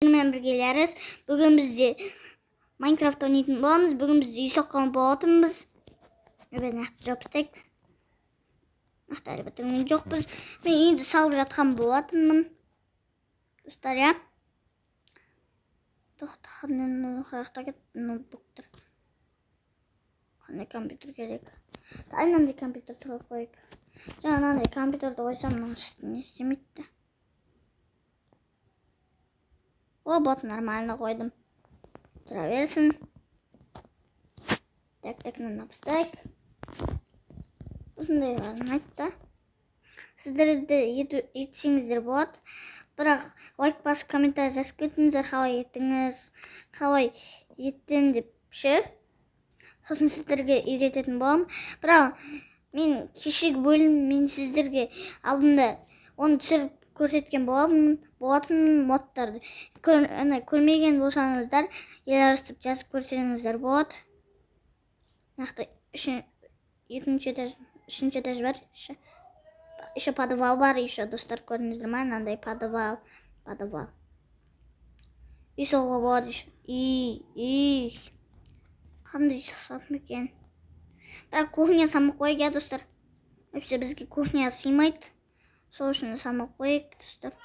Мен біргелеріз. Бүгін бізде Майнкрафт ойнайтын боламыз. Бүгін біз үй соққан болатынбыз. Мен нақты жауаптайық. Нақты әлбәттен жоқпыз. Мен үйді салып жатқан болатынмын. Достар, я. Тоқтағаннан қаяқта кетті ноутбуктар. Қандай компьютер керек? Айнандай компьютерді қойып. Жаңағындай компьютерді қойсам, не істемейді. О, вот нормально қойдым. Тұра берсін. Так, напыстайық. Осындай айтты. Сіздерді етсеңіздер болады. Бірақ лайк басып комментарий жазып кетіңіздер, қалай еттіңіз, қалай еттің деп ше. Сосын сіздерге үйрететін болам. Бірақ мен кешегі бөлім мен сіздерге алдында оны түсіріп көрсеткен болатын модтарды. Көрмеген болсаңыздар, еларыстып жазып көрсеңіздер болады. Нақты үшінші этаж бар. Еще подвал бар, еще достар көрдіңіздер ма? Мынандай подвал. Үй соғуға болады. Үй. Қандай жасадым екен? Бірақ кухня самық қойық, достар. Өпсе бізге кухня сыймайды. Сол үшін самық қойық, достар.